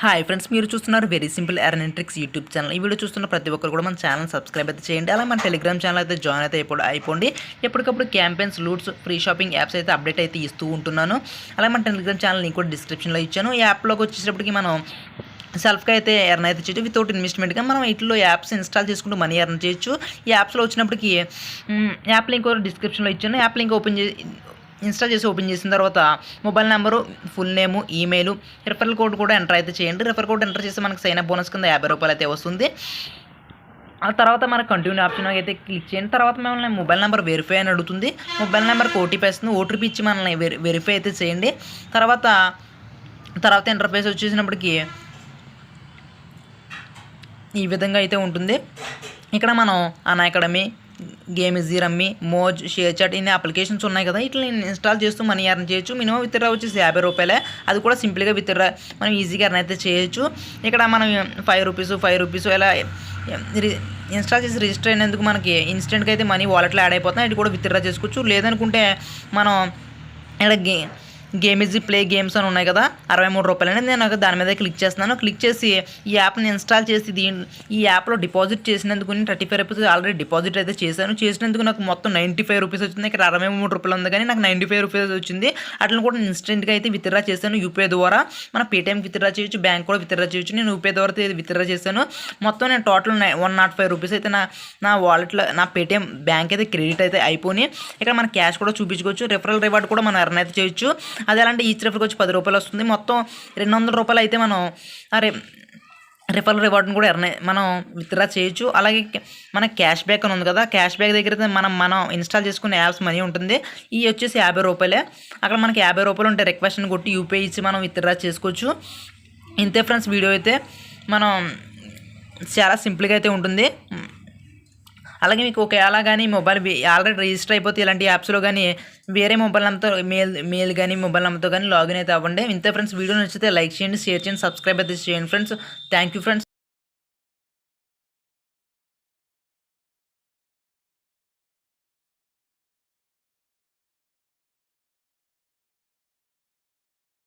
Hi friends, మీరు చూస్తున్నారు very simple earning tricks YouTube channel. ఈ వీడియో చూస్తున్న ప్రతి ఒక్కరు కూడా మన ఛానల్ సబ్స్క్రైబ్ అయితే చేయండి. అలాగే మన టెలిగ్రామ్ ఛానల్ అయితే జాయిన్ అయితే అయిపోండి. ఎప్పటికప్పుడు campaigns, loots, free shopping apps అయితే అప్డేట్ అయితే ఇస్తూ ఉంటున్నాను. అలాగే మన టెలిగ్రామ్ ఛానల్ లింక్ కూడా డిస్క్రిప్షన్లో ఇచ్చాను. ఈ యాప్లోకి వచ్చేటప్పటికి మనం సెల్ఫ్గా అయితే ఎర్న్ అయితే చేయొచ్చు. వితౌట్ ఇన్వెస్ట్మెంట్గా మనం వీటిలో యాప్స్ ఇన్స్టాల్ చేసుకుంటూ మనీ ఎర్న్ చేయొచ్చు. ఈ యాప్స్లో వచ్చినప్పటికి యాప్ లింక్ డిస్క్రిప్షన్లో ఇచ్చాను. యాప్ లింక్ ఇన్స్టాల్ చేసి ఓపెన్ చేసిన తర్వాత mobile number, full name, email, referral code కూడా ఎంటర్ అయితే చేయండి. రిఫరల్ కోడ్ ఎంటర్ చేస్తే మనకు సైన్ అప్ బోనస్ కింద ₹50 అయితే వస్తుంది. ఆ తర్వాత మనకు కంటిన్యూ ఆప్షన్ అయితే క్లిక్ చేయండి. తర్వాత మనల్ని మొబైల్ నెంబర్ వెరిఫై అని అడుగుతుంది. మొబైల్ నెంబర్కి ఓటీపీ వస్తుంది. ఓటీపీ ఇచ్చి మనల్ని వెరిఫై అయితే చేయండి. తర్వాత ఇంటర్ఫేస్ వచ్చేసినప్పటికీ ఈ విధంగా అయితే ఉంటుంది. ఇక్కడ మనం Unacademy, game easy, rummy, Moj, share chat ఇన్ని అప్లికేషన్స్ ఉన్నాయి కదా, ఇట్లా ఇన్స్టాల్ చేస్తూ మనీ ఎర్న్ చేయొచ్చు. మినిమం విత్డ్రా వచ్చేసి ₹50. అది కూడా సింపుల్గా విత్డ్రా మనం ఈజీగా ఎర్న్ అయితే చేయొచ్చు. ఇక్కడ మనం ₹5 ఇలా ఇన్స్టాల్ చేసి రిజిస్టర్ అయినందుకు మనకి ఇన్స్టెంట్గా అయితే మనీ వాలెట్లో యాడ్ అయిపోతున్నాయి. ఇది కూడా విత్డ్రా చేసుకోవచ్చు. లేదనుకుంటే మనం ఇక్కడ గేమ్ ఈజీ ప్లే గేమ్స్ అని ఉన్నాయి కదా, ₹63 అనేది నేను దాని మీద క్లిక్ చేస్తున్నాను. క్లిక్ చేసి ఈ యాప్ని ఇన్స్టాల్ చేసి ఈ యాప్లో డిపాజిట్ చేసినందుకు ₹35 ఆల్రెడీ డిపాజిట్ అయితే చేసినందుకు నాకు మొత్తం ₹95 వచ్చింది. ఇక్కడ ₹63 ఉంది కానీ నాకు ₹95 వచ్చింది. అట్లా కూడా ఇన్స్టెంట్గా అయితే విత్డ్రా చేశాను. యూపీఐ ద్వారా మన పేటీఎంకి విత్డ్రా చేయొచ్చు, బ్యాంక్ కూడా విత్డ్రా చేయొచ్చు. నేను యూపీఐ ద్వారా అయితే విత్డ్రా చేశాను. మొత్తం నేను టోటల్ ₹105 అయితే నా వాలెట్లో, నా పేటీఎం బ్యాంక్ అయితే క్రెడిట్ అయితే అయిపోయి ఇక్కడ మన క్యాష్ కూడా చూపించుకోవచ్చు. రిఫరల్ రివార్డ్ కూడా మనం ఎర్న్ అయితే చేయొచ్చు. అది ఎలాంటి ఈచ్ రిఫర్కి వచ్చి ₹10 వస్తుంది. మొత్తం ₹200 అయితే మనం రిఫరల్ రివార్డ్ని కూడా మనం విత్డ్రా చేయొచ్చు. అలాగే మన క్యాష్ బ్యాక్ అని ఉంది కదా, క్యాష్ బ్యాక్ దగ్గర అయితే మనం ఇన్స్టాల్ చేసుకునే యాప్స్ మనీ ఉంటుంది. ఇవి వచ్చేసి ₹50. అక్కడ మనకి ₹50 ఉంటే రిక్వెస్ట్ని కొట్టి యూపీఐ ఇచ్చి మనం విత్డ్రా చేసుకోవచ్చు. ఇంతే ఫ్రెండ్స్, వీడియో అయితే మనం చాలా సింపుల్గా అయితే ఉంటుంది. అలాగే మీకు ఒకవేళ కానీ మొబైల్ ఆల్రెడీ రిజిస్టర్ అయిపోతే ఇలాంటి యాప్స్లో కానీ వేరే మొబైల్ నెంబర్తో మెయిల్ కానీ మొబైల్ నెంబర్తో కానీ లాగిన్ అయితే అవ్వండి. ఇంతే ఫ్రెండ్స్, వీడియో నచ్చితే లైక్ చేయండి, షేర్ చేయండి, సబ్స్క్రైబ్ అయితే చేయండి ఫ్రెండ్స్. Thank you friends.